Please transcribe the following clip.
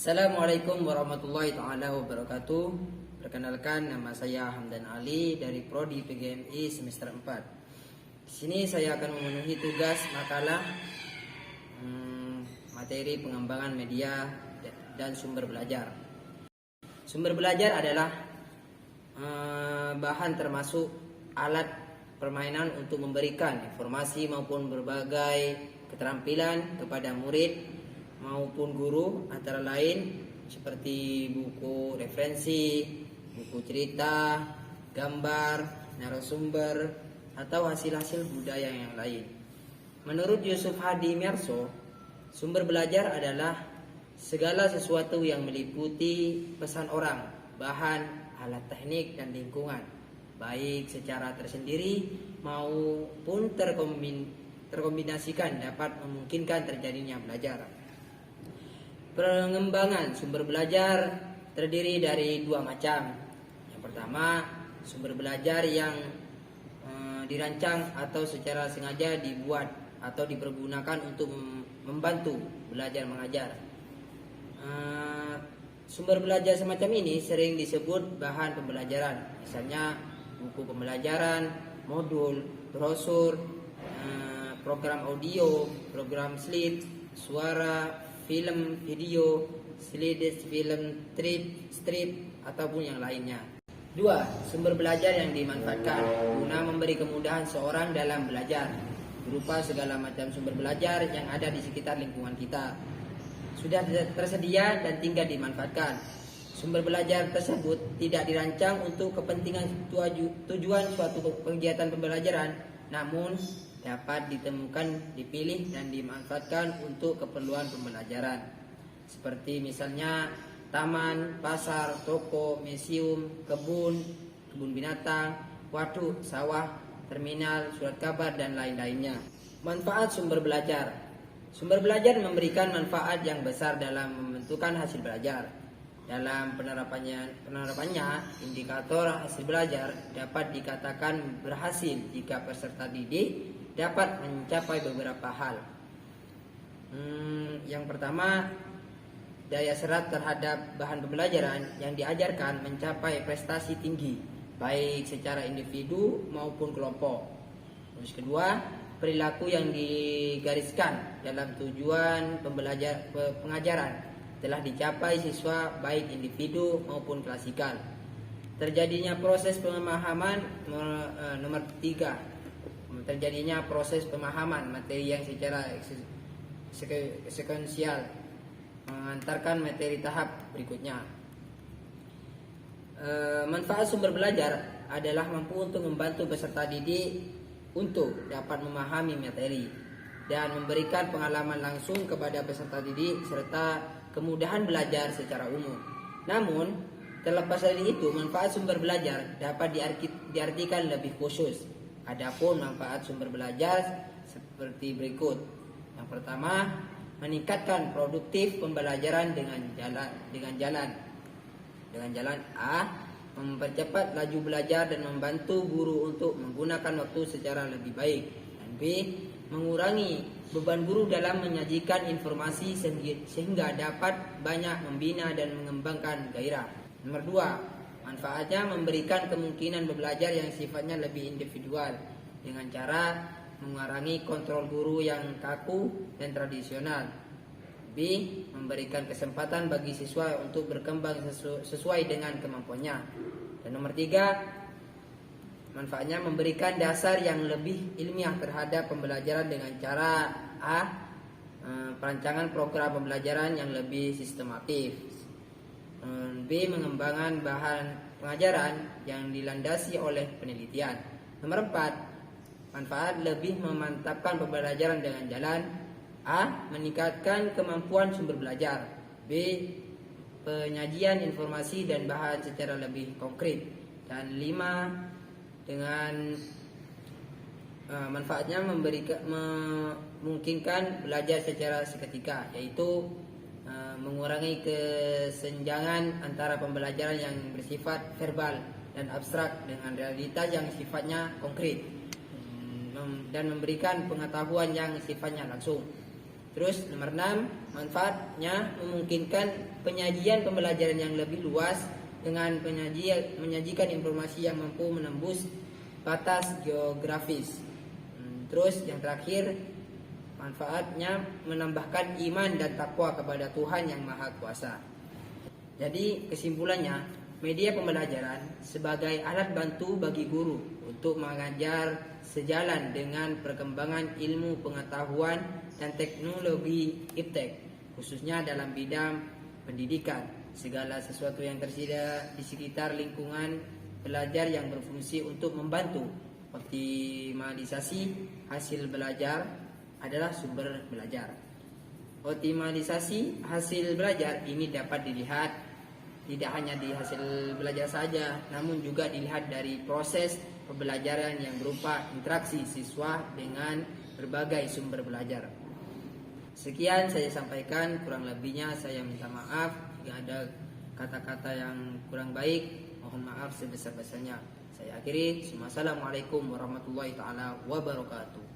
Assalamualaikum warahmatullahi taala wabarakatuh. Perkenalkan, nama saya Hamdan Ali dari Prodi PGMI semester 4. Di sini saya akan memenuhi tugas makalah materi pengembangan media dan sumber belajar. Sumber belajar adalah bahan termasuk alat permainan untuk memberikan informasi maupun berbagai keterampilan kepada murid maupun guru, antara lain seperti buku referensi, buku cerita, gambar, narasumber, atau hasil-hasil budaya yang lain. Menurut Yusuf Hadi Merso, sumber belajar adalah segala sesuatu yang meliputi pesan orang, bahan, alat teknik, dan lingkungan, baik secara tersendiri maupun terkombinasikan dapat memungkinkan terjadinya belajar. Pengembangan sumber belajar terdiri dari dua macam. Yang pertama, sumber belajar yang dirancang atau secara sengaja dibuat atau dipergunakan untuk membantu belajar mengajar. Sumber belajar semacam ini sering disebut bahan pembelajaran, misalnya buku pembelajaran, modul, brosur, program audio, program slide, suara, film, video, slides, film, strip, ataupun yang lainnya. 2. Sumber belajar yang dimanfaatkan guna memberi kemudahan seorang dalam belajar, berupa segala macam sumber belajar yang ada di sekitar lingkungan kita. Sudah tersedia dan tinggal dimanfaatkan. Sumber belajar tersebut tidak dirancang untuk kepentingan tujuan suatu kegiatan pembelajaran, namun dapat ditemukan, dipilih, dan dimanfaatkan untuk keperluan pembelajaran. Seperti misalnya taman, pasar, toko, museum, kebun binatang, waduk, sawah, terminal, surat kabar, dan lain-lainnya. Manfaat sumber belajar. Sumber belajar memberikan manfaat yang besar dalam membentukkan hasil belajar. Dalam penerapannya, indikator hasil belajar dapat dikatakan berhasil jika peserta didik dapat mencapai beberapa hal. Yang pertama, daya serap terhadap bahan pembelajaran yang diajarkan mencapai prestasi tinggi, baik secara individu maupun kelompok. Terus kedua, perilaku yang digariskan dalam tujuan pengajaran telah dicapai siswa baik individu maupun klasikal. Terjadinya proses pemahaman nomor 3. Terjadinya proses pemahaman materi yang secara sekuensial mengantarkan materi tahap berikutnya. Manfaat sumber belajar adalah mampu untuk membantu peserta didik untuk dapat memahami materi dan memberikan pengalaman langsung kepada peserta didik serta kemudahan belajar secara umum. Namun, terlepas dari itu, manfaat sumber belajar dapat diartikan lebih khusus. Adapun manfaat sumber belajar seperti berikut. Yang pertama, meningkatkan produktif pembelajaran dengan jalan A, mempercepat laju belajar dan membantu guru untuk menggunakan waktu secara lebih baik. Dan B, mengurangi beban guru dalam menyajikan informasi sehingga dapat banyak membina dan mengembangkan gairah. Nomor 2, manfaatnya memberikan kemungkinan belajar yang sifatnya lebih individual dengan cara mengurangi kontrol guru yang kaku dan tradisional. B, memberikan kesempatan bagi siswa untuk berkembang sesuai dengan kemampuannya. Dan nomor 3, manfaatnya memberikan dasar yang lebih ilmiah terhadap pembelajaran dengan cara A, perancangan program pembelajaran yang lebih sistematis. B, mengembangkan bahan pengajaran yang dilandasi oleh penelitian. Nomor 4, manfaat lebih memantapkan pembelajaran dengan jalan A, meningkatkan kemampuan sumber belajar. B, penyajian informasi dan bahan secara lebih konkret. Dan 5, dengan manfaatnya memungkinkan belajar secara seketika, yaitu mengurangi kesenjangan antara pembelajaran yang bersifat verbal dan abstrak dengan realitas yang sifatnya konkret, dan memberikan pengetahuan yang sifatnya langsung. Terus nomor 6, manfaatnya memungkinkan penyajian pembelajaran yang lebih luas dengan menyajikan informasi yang mampu menembus batas geografis. Terus yang terakhir, manfaatnya menambahkan iman dan takwa kepada Tuhan yang Maha Kuasa. Jadi kesimpulannya, media pembelajaran sebagai alat bantu bagi guru untuk mengajar sejalan dengan perkembangan ilmu pengetahuan dan teknologi iptek, khususnya dalam bidang pendidikan. Segala sesuatu yang tersedia di sekitar lingkungan belajar yang berfungsi untuk membantu optimalisasi hasil belajar adalah sumber belajar. Optimalisasi hasil belajar ini dapat dilihat tidak hanya di hasil belajar saja, namun juga dilihat dari proses pembelajaran yang berupa interaksi siswa dengan berbagai sumber belajar. Sekian saya sampaikan, kurang lebihnya saya minta maaf jika ada kata-kata yang kurang baik, mohon maaf sebesar-besarnya. Saya akhiri, Assalamualaikum warahmatullahi taala wabarakatuh.